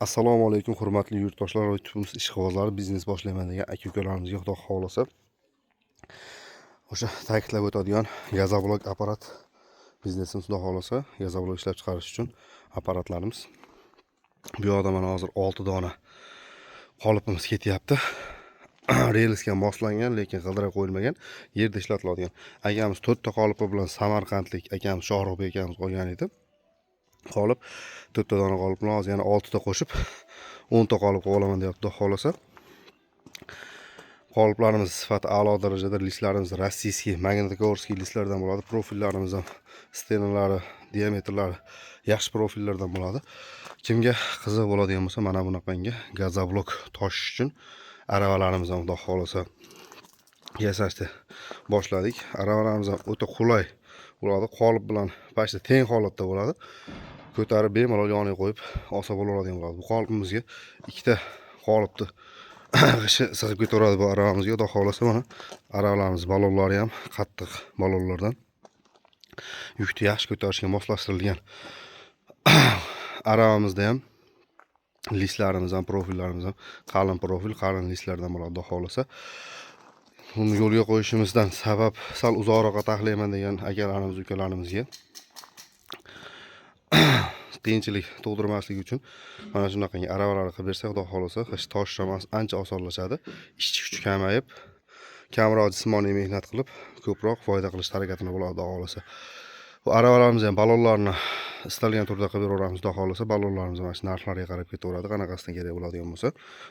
Assalomu alaykum hurmatli yurtdoshlar va yurtimiz ishqibozlari, biznes boshlayman degan aka-ukalarimizga Xudo xohlasa o'sha ta'kidlab o'tadigan gazoblok apparat biznesimiz Xudo xohlasa gazoblok ishlab chiqarish uchun apparatlarimiz. Bu yoqda mana hozir 6 dona qolipimiz ketyapti. Relsga moslangan, lekin g'ildirak qo'yilmagan, yerda ishlatiladigan. Akamiz 4 ta qolipi bilan Samarqandlik akamiz Shohruxbek akamiz olgan edi. Qolip 4 ta dona qolip bilan hozir yana 6 ta qo'shib 10 ta qolip olaman deyapti Xudo xohlasa. Qoliplarimiz sifati a'lo darajada, listlarimiz rossiyskiy, magnitogorsky listlardan bo'ladi. Profillarimiz ham stenalari, diametrlari yaxshi profillardan bo'ladi. Kimga qiziq bo'ladigan bo'lsa, mana bunaqangi gazoblok toshish uchun aravalarimiz ham Xudo xohlasa yasashni boshladik. Aravalarimiz ham o'ta qulay bo'ladi. Qolip bilan pastda teng holatda bo'ladi. Ko'tarib bemalol yoniga qo'yib olsa bo'laveradigan bo'ladi. Bu qolipimizga ikkita qolipni g'ishi sig'ib ketaveradi bu aravamizga. Xudo xohlasa mana aravalarimiz balonlari ham qattiq balonlardan yukni yaxshi ko'tarishga moslashtirilgan. Aravamizda ham listlarimiz ham profillarimiz ham qalin profil, qalin listlardan bo'ladi Xudo xohlasa. Buni yo'lga qo'yishimizdan sabab sal uzoqroqqa taxlayman degan akalarimiz, ukalarimizga qiyinchilik tug'dirmaslik uchun mana shunaqangi aravalar qilib bersak, Xudo xohlasa g'ish toshish ancha osonlashadi. Ishchi kuchi kamayib, kamroq jismoniy mehnat qilib, ko'proq foyda qilish harakatini bo'ladi Xudo xohlasa. Bu aravalarimiz ham balonlarni istalgan turda qilib beraveramiz Xudo xohlasa. Balonlarimiz mana shu narxlarga qarab ketaveradi, qanaqasidan kerak bo'ladigan bo'lsa,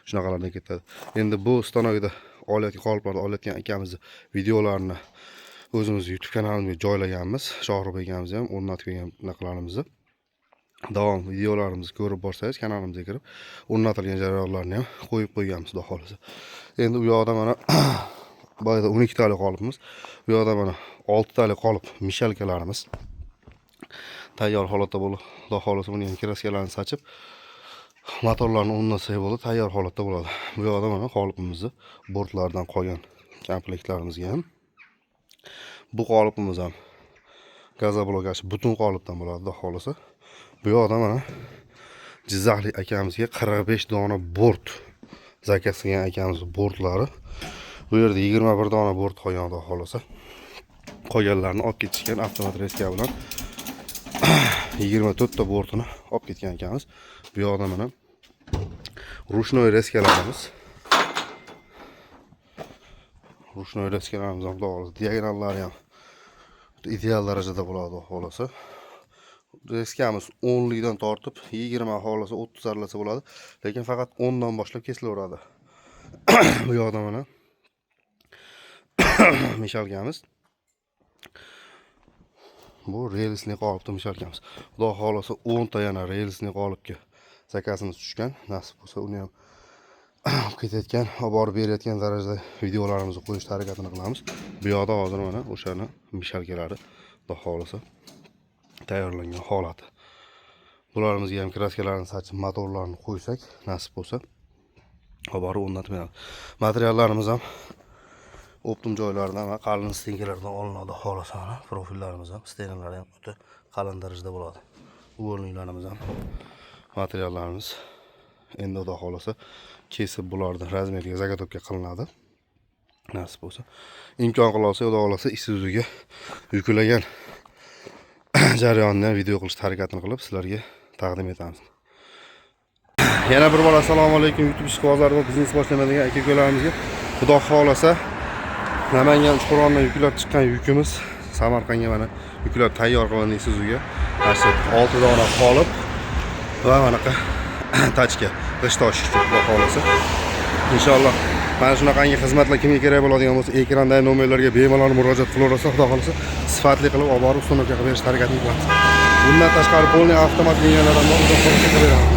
shunaqalardan ketadi. Endi bu stanokda olayotgan qoliplarni olayotgan akamizni videolarini o'zimiz YouTube kanalimizga joylaganmiz. Shohruxbek akamiz ham o'rnatib qo'ygan narxlarimizni. Davom videolarimizni ko'rib borsangiz kanalimizga kirib, o'rnatilgan jarayonlarni ham qo'yib qo'yganmiz Xudo xohlasa. Endi u yoqda mana boyada 12 talik qolipimiz. Bu yoqda mana 6 talik qolip mishalkalarimiz tayyor holatda bo'ladi. Xudo xohlasa buni ham kraskalarni sachib, motorlarni o'rnatsak bo'ladi, tayyor holatda bo'ladi. Bu yoqda mana qolipimizni bortlardan qolgan komplektlarimizga ham. Bu qolipimiz ham gazoblok butun qolipdan bo'ladi Xudo xohlasa. Bu yoqda mana Jizzaxlik akamizga 45 dona bort zakaz qilgan akamiz bortlari. Bu yerda 21 dona bort qolgan Xudo xohlasa. Qolganlarni olib ketishgan avtomat reska bilan 24 ta bortini olib ketgan akamiz. Bu yoqda mana rushnoy reskalarimiz. Rushnoy reskalarimiz ham Xudo xohlasa diagonallari ham ideal darajada bo'ladi Xudo xohlasa. Reskamiz 10 likdan tortib 20 xohlasa 30 aralasa bo'ladi, lekin faqat 10 dan boshlab kesilaveradi. Bu yoqda mana mishalkamiz. Bu relsli qolipda mishalkamiz. Xudo xohlasa 10 ta yana relsli qolipga zakazimiz tushgan. Nasib bo'lsa uni ham ketayotgan, olib borib berayotgan darajada videolarimizni qo'yish harakatini qilamiz. Bu yoqda hozir mana o'shani mishalkalari Xudo xohlasa tayyorlangan holati. Bularımizga ham kraskalarni sachib, motorlarni qo'ysak, nasib bo'lsa, olib borib o'rnatib beramiz. Materiallarimiz ham optim joylardan va qalin stenkalardan olinadi xohlasa. Profillarimiz ham, stenalari ham o'ta qalin darajada bo'ladi. Uvorliklarimiz ham materiallarimiz endi Xudo xohlasa kesib bularni razmeriga zagotovka qilinadi. Nasib bo'lsa, imkon qilsa, Xudo xohlasa Isuzuga yuklagan jarayonni video qilish harakatini qilib sizlarga taqdim etamiz. Yana bir bor assalomu alaykum YouTube ishqibozlari va biznes boshlayman degan aka-ukalarimizga. Xudo xohlasa Namangan Uchqo'rg'ondan yuklab chiqqan yukimiz Samarqandga mana yuklab tayyor qilindi Isuzuga. Mana shu 6 dona qolip va manaqa tachka g'ish toshish Xudo xohlasa. Inshaalloh mana shunaqangi xizmatlar kimga kerak bo'ladigan bo'lsa, ekrandagi nomerlarga bemalol murojaat qilaversa, Xudo xohlasa sifatli qilib olib borib ustonovka qilib berish harakatini qilamiz. Bundan tashqari polniy avtomat liniyalar ham bor, Xudo xohlasa qilib beramiz.